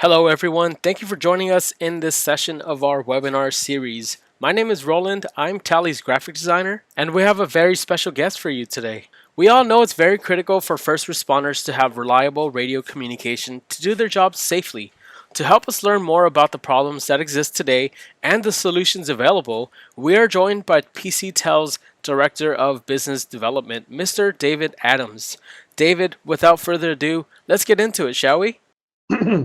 Hello everyone, thank you for joining us in this session of our webinar series. My name is Roland, I'm Tally's graphic designer, and we have a very special guest for you today. We all know it's very critical for first responders to have reliable radio communication to do their jobs safely. To help us learn more about the problems that exist today and the solutions available, we are joined by PCTEL's Director of Business Development, Mr. David Adams. David, without further ado, let's get into it, shall we?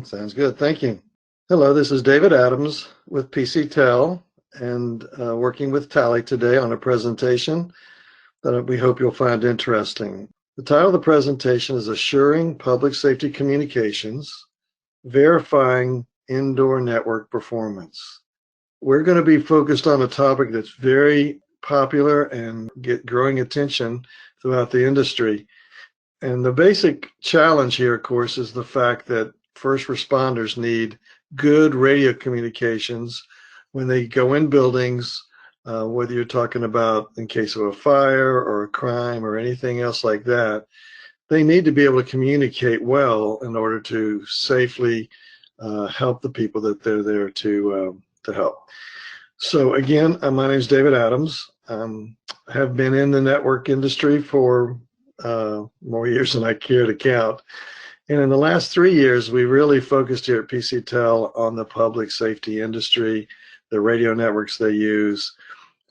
Sounds good. Thank you. Hello, this is David Adams with PCTEL and working with Tally today on a presentation that we hope you'll find interesting. The title of the presentation is Assuring Public Safety Communications, Verifying Indoor Network Performance. We're going to be focused on a topic that's very popular and get growing attention throughout the industry. And the basic challenge here, of course, is the fact that first responders need good radio communications when they go in buildings, whether you're talking about in case of a fire or a crime or anything else like that. They need to be able to communicate well in order to safely help the people that they're there to help. So again, my name is David Adams. I have been in the network industry for more years than I care to count. And in the last 3 years, we really focused here at PCTEL on the public safety industry, the radio networks they use.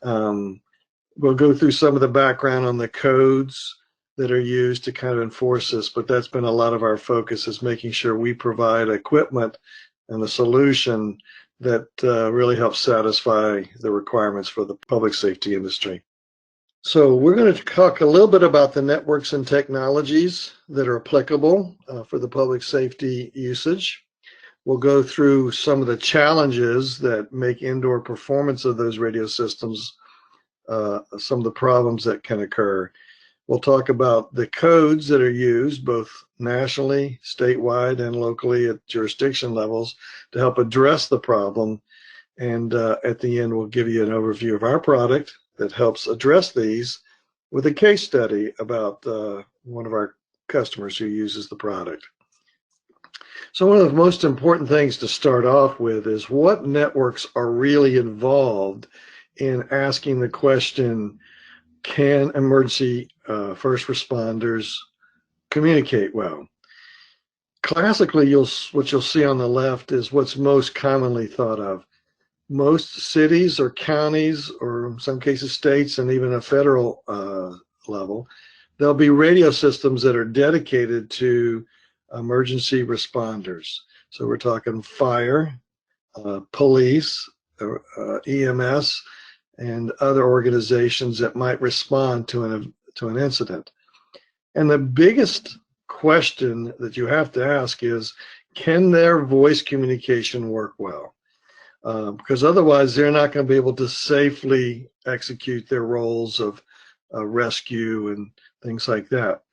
We'll go through some of the background on the codes that are used to kind of enforce this, but that's been a lot of our focus, is making sure we provide equipment and a solution that really helps satisfy the requirements for the public safety industry. So we're going to talk a little bit about the networks and technologies that are applicable for the public safety usage. We'll go through some of the challenges that make indoor performance of those radio systems, some of the problems that can occur. We'll talk about the codes that are used both nationally, statewide, and locally at jurisdiction levels to help address the problem. And at the end, we'll give you an overview of our product that helps address these with a case study about one of our customers who uses the product. So one of the most important things to start off with is what networks are really involved in asking the question, can emergency first responders communicate well? Classically, what you'll see on the left is what's most commonly thought of. Most cities or counties, or in some cases states and even a federal level, there'll be radio systems that are dedicated to emergency responders. So we're talking fire, police, EMS, and other organizations that might respond to an incident. And the biggest question that you have to ask is, can their voice communication work well? Because otherwise they're not going to be able to safely execute their roles of rescue and things like that.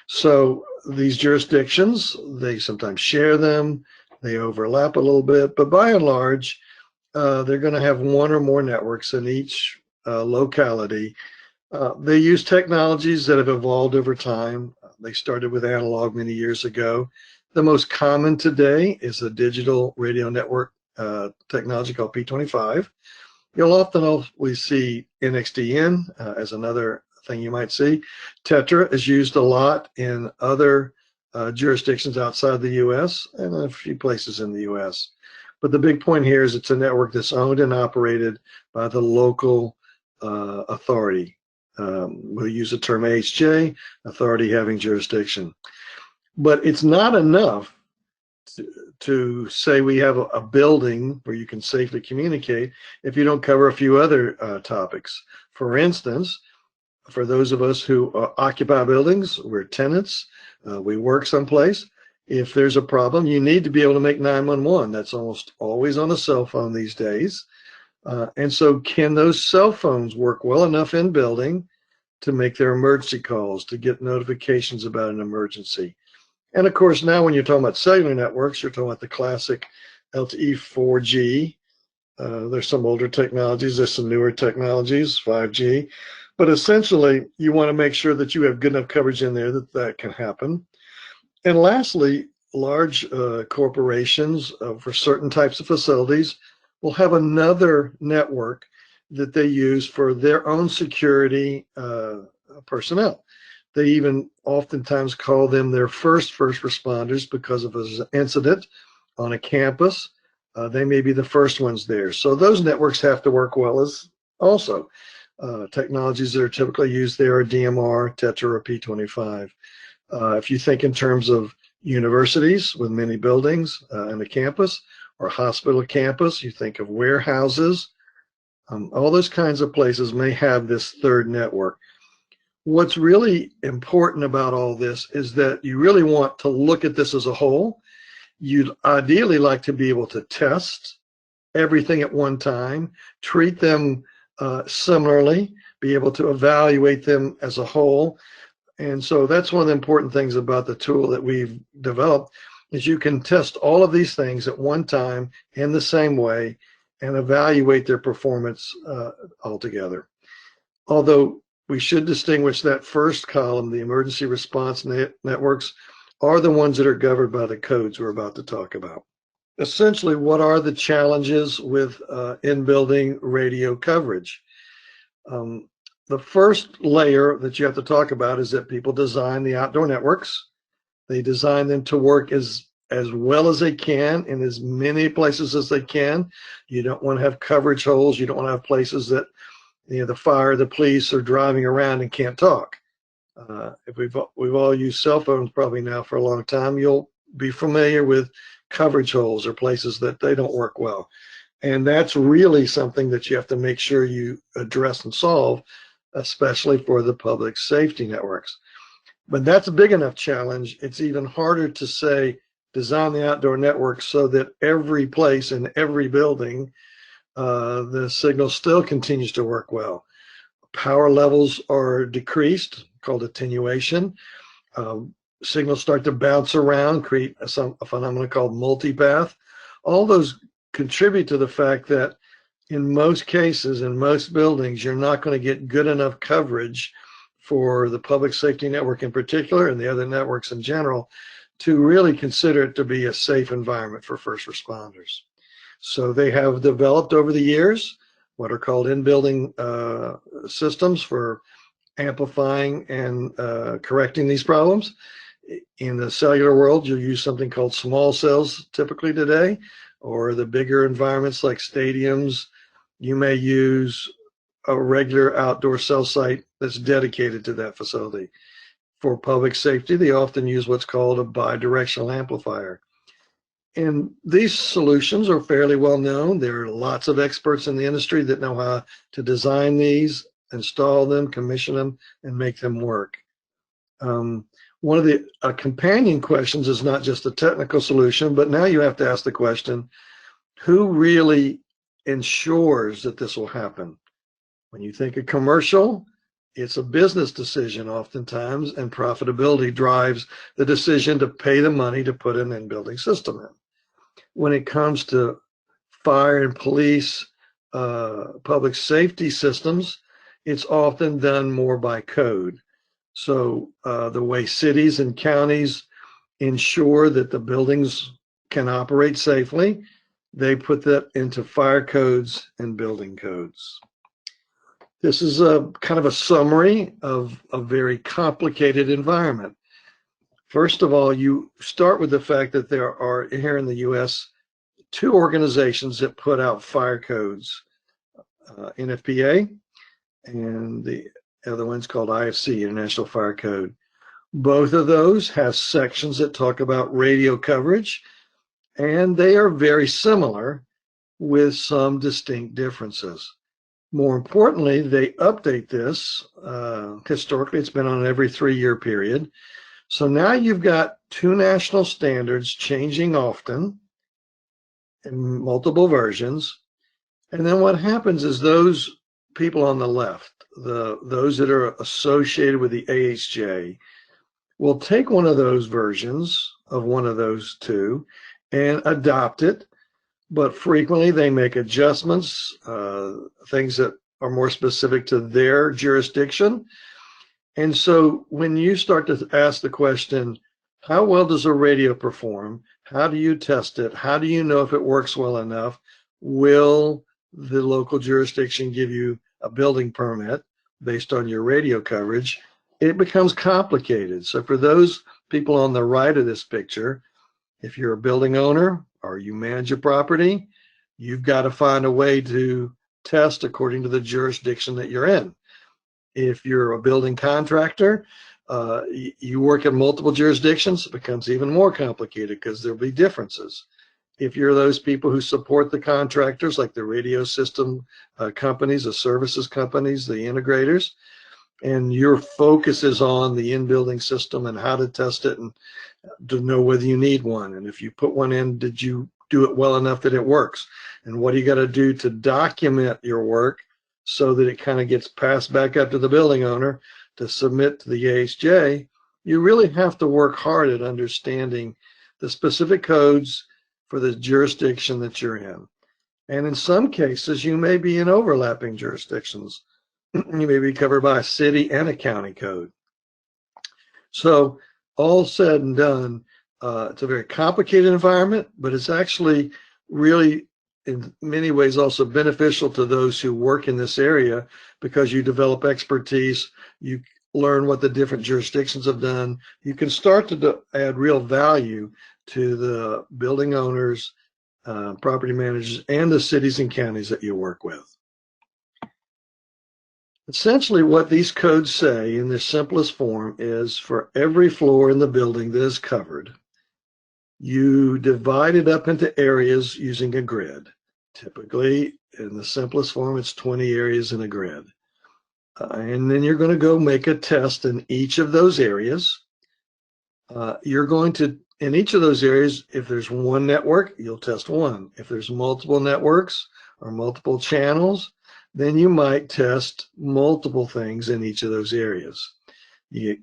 So these jurisdictions, they sometimes share them, they overlap a little bit, but by and large, they're going to have one or more networks in each locality. They use technologies that have evolved over time. They started with analog many years ago. The most common today is a digital radio network technology called P25. You'll often always see NXDN as another thing you might see. Tetra is used a lot in other jurisdictions outside the US and a few places in the US. But the big point here is it's a network that's owned and operated by the local authority. We'll use the term AHJ, authority having jurisdiction. But it's not enough to say we have a building where you can safely communicate if you don't cover a few other topics. For instance, for those of us who occupy buildings, we're tenants, we work someplace. If there's a problem, you need to be able to make 911. That's almost always on a cell phone these days. And so can those cell phones work well enough in building to make their emergency calls, to get notifications about an emergency? And of course, now when you're talking about cellular networks, you're talking about the classic LTE 4G. There's some older technologies, there's some newer technologies, 5G. But essentially, you want to make sure that you have good enough coverage in there that that can happen. And lastly, large corporations for certain types of facilities will have another network that they use for their own security personnel. They even oftentimes call them their first responders because of an incident on a campus. They may be the first ones there. So those networks have to work well as also. Technologies that are typically used there are DMR, Tetra, or P25. If you think in terms of universities with many buildings and a campus, or hospital campus, you think of warehouses, all those kinds of places may have this third network. What's really important about all this is that you really want to look at this as a whole. You'd ideally like to be able to test everything at one time, treat them similarly, be able to evaluate them as a whole. And so that's one of the important things about the tool that we've developed is you can test all of these things at one time in the same way and evaluate their performance altogether. Although we should distinguish that first column, the emergency response networks, are the ones that are governed by the codes we're about to talk about. Essentially, what are the challenges with in-building radio coverage? The first layer that you have to talk about is that people design the outdoor networks. They design them to work as well as they can in as many places as they can. You don't want to have coverage holes. You don't want to have places that the fire, the police are driving around and can't talk. If we've all used cell phones probably now for a long time, you'll be familiar with coverage holes or places that they don't work well. And that's really something that you have to make sure you address and solve, especially for the public safety networks. But that's a big enough challenge. It's even harder to say, design the outdoor network so that every place in every building, the signal still continues to work well. Power levels are decreased, called attenuation. Signals start to bounce around, create a phenomenon called multipath. All those contribute to the fact that in most cases, in most buildings, you're not going to get good enough coverage for the public safety network in particular and the other networks in general to really consider it to be a safe environment for first responders. So they have developed over the years what are called in-building systems for amplifying and correcting these problems. In the cellular world, you'll use something called small cells typically today, or the bigger environments like stadiums, you may use a regular outdoor cell site that's dedicated to that facility. For public safety, they often use what's called a bidirectional amplifier. And these solutions are fairly well known. There are lots of experts in the industry that know how to design these, install them, commission them, and make them work. One of the companion questions is not just a technical solution, but now you have to ask the question, who really ensures that this will happen? When you think of commercial, it's a business decision oftentimes, and profitability drives the decision to pay the money to put an in-building system in. When it comes to fire and police, public safety systems, it's often done more by code. So the way cities and counties ensure that the buildings can operate safely, they put that into fire codes and building codes. This is a kind of a summary of a very complicated environment. First of all, you start with the fact that there are here in the US 2 organizations that put out fire codes, NFPA, and the other one's called IFC, International Fire Code. Both of those have sections that talk about radio coverage, and they are very similar with some distinct differences. More importantly, they update this. Historically, it's been on an every 3-year period. So now you've got 2 national standards changing often in multiple versions. And then what happens is those people on the left, those that are associated with the AHJ, will take one of those versions of one of those 2 and adopt it. But frequently they make adjustments, things that are more specific to their jurisdiction. And so when you start to ask the question, how well does a radio perform? How do you test it? How do you know if it works well enough? Will the local jurisdiction give you a building permit based on your radio coverage? It becomes complicated. So for those people on the right of this picture, if you're a building owner or you manage a property, you've got to find a way to test according to the jurisdiction that you're in. If you're a building contractor, you work in multiple jurisdictions, it becomes even more complicated because there'll be differences. If you're those people who support the contractors, like the radio system companies, the services companies, the integrators, and your focus is on the in-building system and how to test it and to know whether you need one. And if you put one in, did you do it well enough that it works? And what do you got to do to document your work so that it kind of gets passed back up to the building owner to submit to the AHJ? You really have to work hard at understanding the specific codes for the jurisdiction that you're in. And in some cases, you may be in overlapping jurisdictions. You may be covered by a city and a county code. So all said and done, it's a very complicated environment, but it's actually really in many ways also beneficial to those who work in this area because you develop expertise, you learn what the different jurisdictions have done. You can start to add real value to the building owners, property managers, and the cities and counties that you work with. Essentially, what these codes say in their simplest form is for every floor in the building that is covered, you divide it up into areas using a grid. Typically, in the simplest form, it's 20 areas in a grid. And then you're going to go make a test in each of those areas. You're going to, in each of those areas, if there's one network, you'll test one. If there's multiple networks or multiple channels, then you might test multiple things in each of those areas.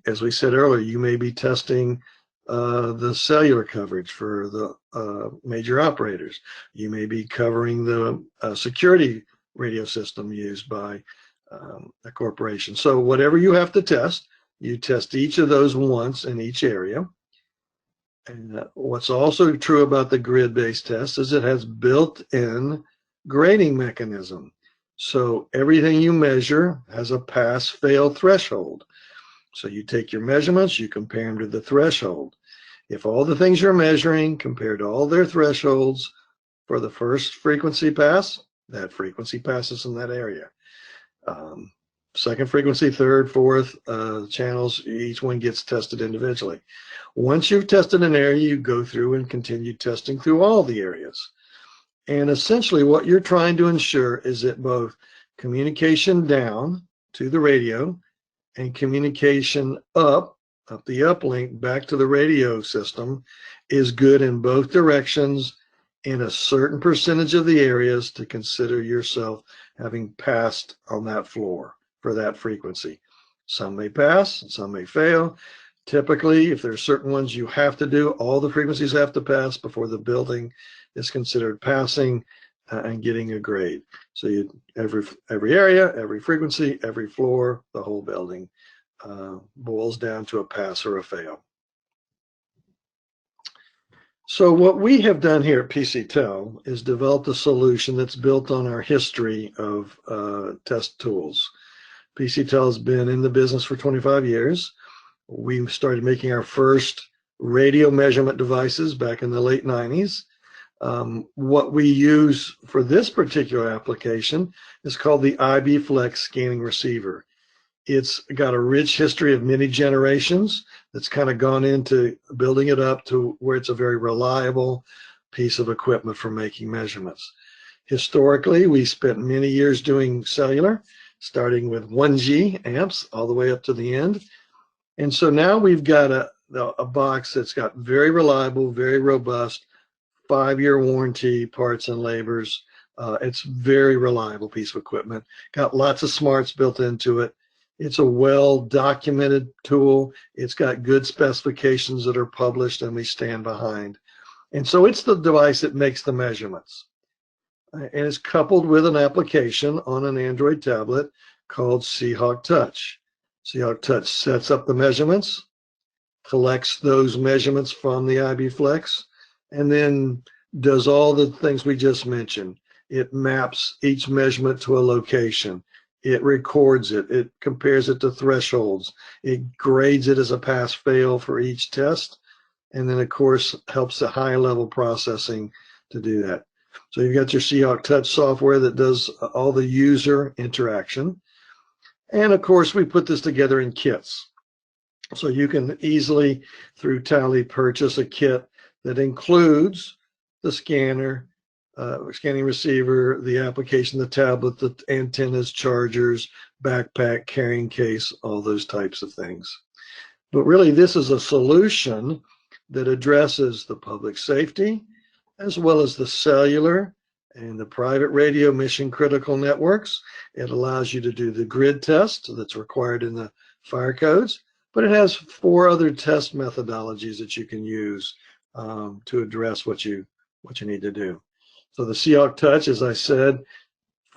As we said earlier, you may be testing the cellular coverage for the major operators. You may be covering the security radio system used by a corporation. So whatever you have to test, you test each of those once in each area. And what's also true about the grid-based test is it has built-in grading mechanism. So everything you measure has a pass-fail threshold. So you take your measurements, you compare them to the threshold. If all the things you're measuring compare to all their thresholds for the first frequency pass, that frequency passes in that area. Second frequency, third, fourth channels, each one gets tested individually. Once you've tested an area, you go through and continue testing through all the areas. And essentially what you're trying to ensure is that both communication down to the radio and communication up the uplink back to the radio system is good in both directions in a certain percentage of the areas to consider yourself having passed on that floor for that frequency. Some may pass, some may fail. Typically, if there are certain ones you have to do, all the frequencies have to pass before the building is considered passing and getting a grade. So every area, every frequency, every floor, the whole building boils down to a pass or a fail. So what we have done here at PCTEL is developed a solution that's built on our history of test tools. PCTEL has been in the business for 25 years. We started making our first radio measurement devices back in the late 90s. What we use for this particular application is called the IB Flex scanning receiver. It's got a rich history of many generations that's kind of gone into building it up to where it's a very reliable piece of equipment for making measurements. Historically, we spent many years doing cellular, starting with 1G amps all the way up to the end. And so now we've got a box that's got very reliable, very robust, 5-year warranty, parts and labors. It's very reliable piece of equipment. Got lots of smarts built into it. It's a well-documented tool. It's got good specifications that are published and we stand behind. And so it's the device that makes the measurements. And it's coupled with an application on an Android tablet called Seahawk Touch. Seahawk Touch sets up the measurements, collects those measurements from the IBflex, and then does all the things we just mentioned. It maps each measurement to a location. It records it. It compares it to thresholds. It grades it as a pass-fail for each test. And then, of course, helps the high-level processing to do that. So you've got your Seahawk Touch software that does all the user interaction. And, of course, we put this together in kits. So you can easily, through Tally, purchase a kit that includes the scanner, scanning receiver, the application, the tablet, the antennas, chargers, backpack, carrying case, all those types of things. But really, this is a solution that addresses the public safety as well as the cellular and the private radio mission critical networks. It allows you to do the grid test that's required in the fire codes, but it has 4 other test methodologies that you can use to address what you need to do. So the Seahawk Touch, as I said,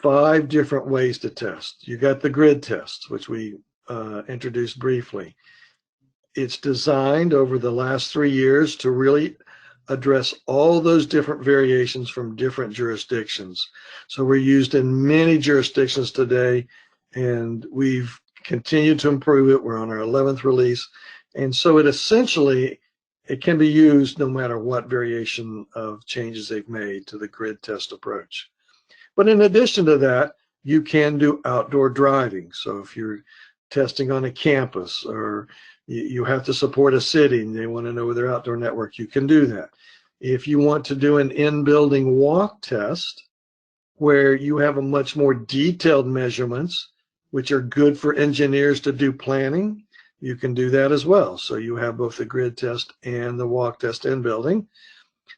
5 different ways to test. You got the grid test, which we introduced briefly. It's designed over the last 3 years to really address all those different variations from different jurisdictions. So we're used in many jurisdictions today, and we've continued to improve it. We're on our 11th release. And so it can be used no matter what variation of changes they've made to the grid test approach. But in addition to that, you can do outdoor driving. So if you're testing on a campus, or you have to support a city and they want to know their outdoor network, you can do that. If you want to do an in-building walk test where you have a much more detailed measurements, which are good for engineers to do planning, you can do that as well. So you have both the grid test and the walk test in building.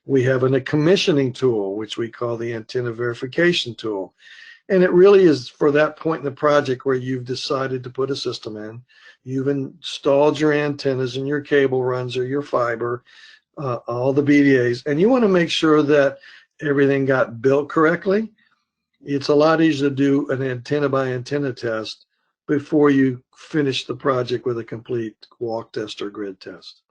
We have a commissioning tool, which we call the antenna verification tool. And it really is for that point in the project where you've decided to put a system in, you've installed your antennas and your cable runs or your fiber, all the BDAs, and you want to make sure that everything got built correctly. It's a lot easier to do an antenna by antenna test before you finish the project with a complete walk test or grid test.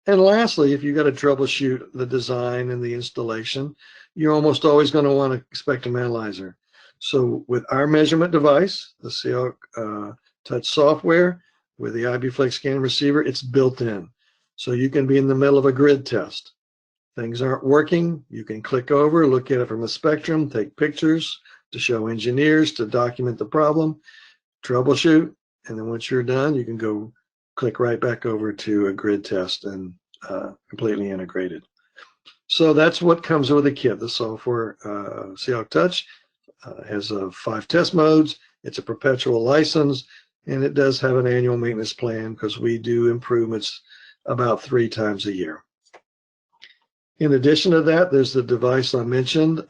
And lastly, if you got to troubleshoot the design and the installation, you're almost always going to want a spectrum analyzer. So with our measurement device, the Seahawk Touch software, with the IBflex scan receiver, it's built in. So you can be in the middle of a grid test. Things aren't working, you can click over, look at it from a spectrum, take pictures to show engineers, to document the problem, troubleshoot, and then once you're done, you can go click right back over to a grid test and completely integrated. So that's what comes with the kit. The software Seahawk Touch has 5 test modes. It's a perpetual license, and it does have an annual maintenance plan because we do improvements about 3 times a year. In addition to that, there's the device I mentioned.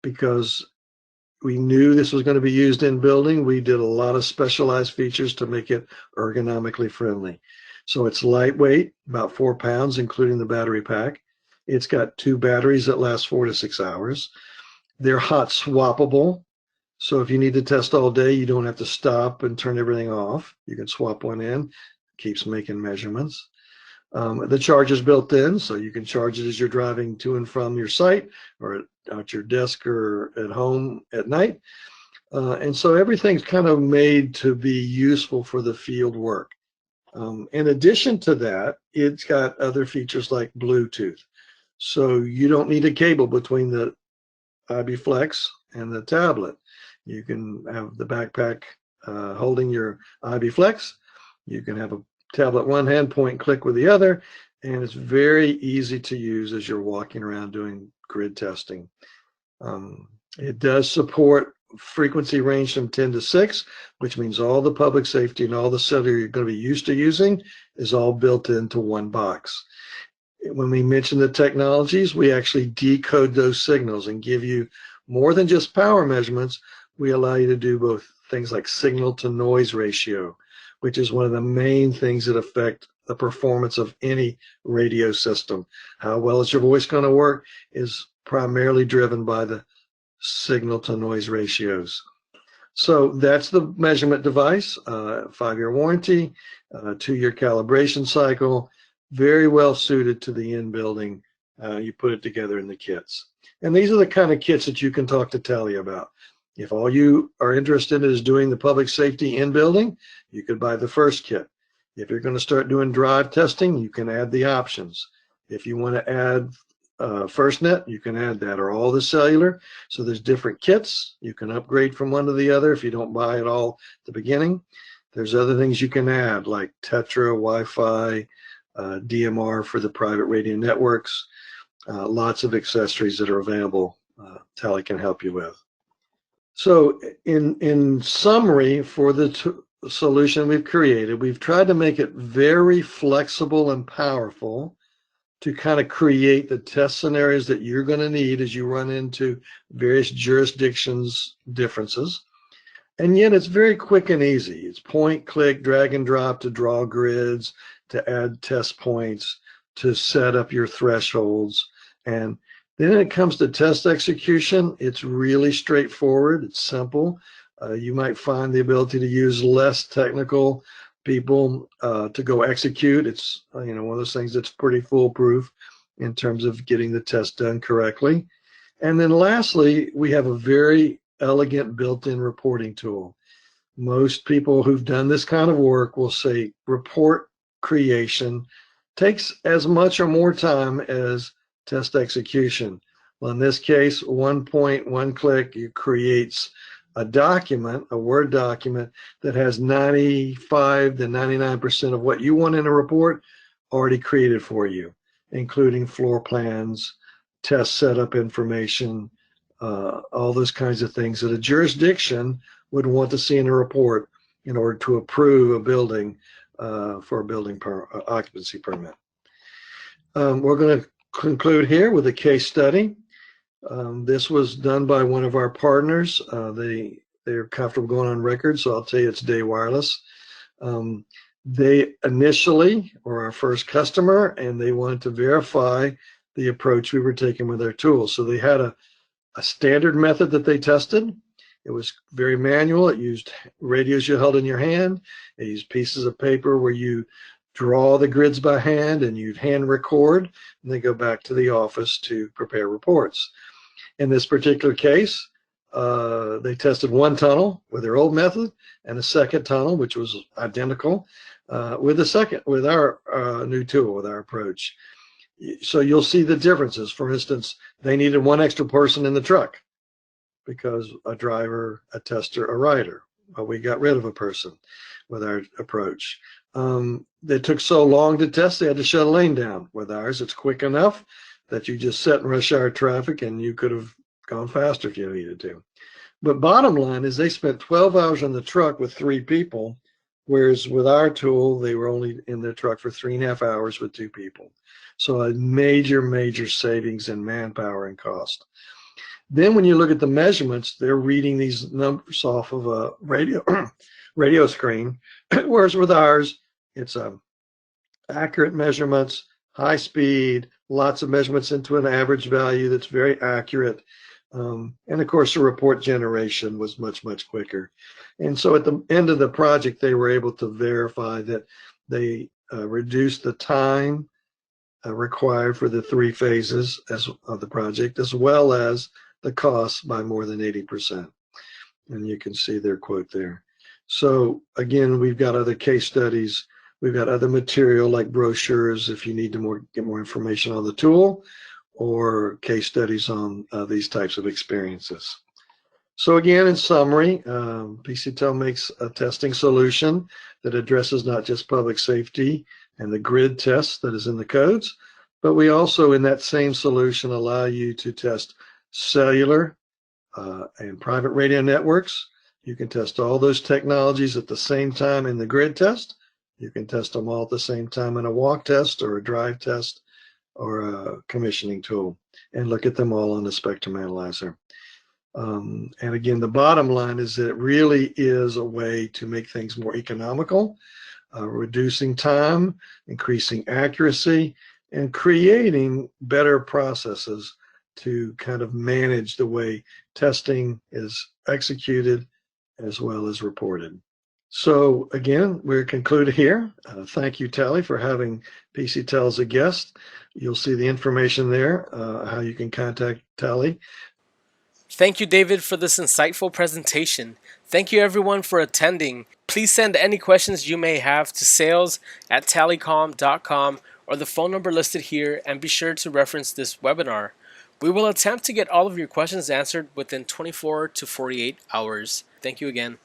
Because we knew this was going to be used in building, we did a lot of specialized features to make it ergonomically friendly. So it's lightweight, about 4 pounds, including the battery pack. It's got 2 batteries that last 4 to 6 hours. They're hot swappable. So if you need to test all day, you don't have to stop and turn everything off. You can swap one in, keeps making measurements. The charge is built in, so you can charge it as you're driving to and from your site or at your desk or at home at night. And so everything's kind of made to be useful for the field work. In addition to that, it's got other features like Bluetooth. So you don't need a cable between the IBflex and the tablet. You can have the backpack holding your IBflex. You can have a tablet one hand, point and click with the other, and it's very easy to use as you're walking around doing grid testing. It does support frequency range from 10 to 6, which means all the public safety and all the cellular you're going to be used to using is all built into one box. When we mention the technologies, we actually decode those signals and give you more than just power measurements. We allow you to do both things like signal to noise ratio, which is one of the main things that affect the performance of any radio system. How well is your voice going to work is primarily driven by the signal to noise ratios. So that's the measurement device, 5-year warranty, 2-year calibration cycle, very well suited to the in-building. You put it together in the kits. And these are the kind of kits that you can talk to Tally about. If all you are interested in is doing the public safety in-building, you could buy the first kit. If you're going to start doing drive testing, you can add the options. If you want to add FirstNet, you can add that, or all the cellular. So there's different kits. You can upgrade from one to the other if you don't buy it all at the beginning. There's other things you can add, like Tetra, Wi-Fi, DMR for the private radio networks. Lots of accessories that are available. Tally can help you with. So in summary, for the solution we've created, we've tried to make it very flexible and powerful to kind of create the test scenarios that you're going to need as you run into various jurisdictions differences. And yet it's very quick and easy. It's point, click, drag and drop to draw grids, to add test points, to set up your thresholds. And then when it comes to test execution, it's really straightforward. It's simple. You might find the ability to use less technical people to go execute. It's one of those things that's pretty foolproof in terms of getting the test done correctly. And then lastly, we have a very elegant built-in reporting tool. Most people who've done this kind of work will say report creation takes as much or more time as test execution. Well, in this case, one click, it creates a document, a Word document that has 95 to 99% of what you want in a report already created for you, including floor plans, test setup information, all those kinds of things that a jurisdiction would want to see in a report in order to approve a building for a building occupancy permit. We're going to conclude here with a case study. This was done by one of our partners. They're comfortable going on record, so I'll tell you it's Day Wireless. They initially were our first customer, and they wanted to verify the approach we were taking with our tools. So they had a standard method that they tested. It was very manual. It used radios you held in your hand. It used pieces of paper where you draw the grids by hand and you'd hand record, and then go back to the office to prepare reports. In this particular case, they tested one tunnel with their old method and a second tunnel, which was identical, with our new tool, with our approach. So you'll see the differences. For instance, they needed one extra person in the truck because a driver, a tester, a rider. Well, we got rid of a person with our approach. They took so long to test, they had to shut a lane down. With ours, it's quick enough that you just set in rush hour traffic and you could have gone faster if you needed to. But bottom line is they spent 12 hours on the truck with 3 people, whereas with our tool, they were only in the truck for 3.5 hours with 2 people. So a major savings in manpower and cost. Then when you look at the measurements, they're reading these numbers off of a radio screen, whereas with ours, it's accurate measurements, high speed, lots of measurements into an average value that's very accurate. And of course, the report generation was much quicker. And so at the end of the project, they were able to verify that they reduced the time required for the 3 phases of the project, as well as the cost by more than 80%. And you can see their quote there. So again, we've got other case studies. We've got other material like brochures if you need to get more information on the tool, or case studies on these types of experiences. So again, in summary, PCTEL makes a testing solution that addresses not just public safety and the grid tests that is in the codes, but we also in that same solution allow you to test cellular and private radio networks. You can test all those technologies at the same time in the grid test. You can test them all at the same time in a walk test or a drive test or a commissioning tool, and look at them all on the spectrum analyzer. And again, the bottom line is that it really is a way to make things more economical, reducing time, increasing accuracy, and creating better processes to kind of manage the way testing is executed as well as reported. So again, we're concluded here. Thank you, Tally, for having PCTEL as a guest. You'll see the information there, how you can contact Tally. Thank you, David, for this insightful presentation. Thank you, everyone, for attending. Please send any questions you may have to sales@tallycom.com or the phone number listed here, and be sure to reference this webinar. We will attempt to get all of your questions answered within 24 to 48 hours. Thank you again.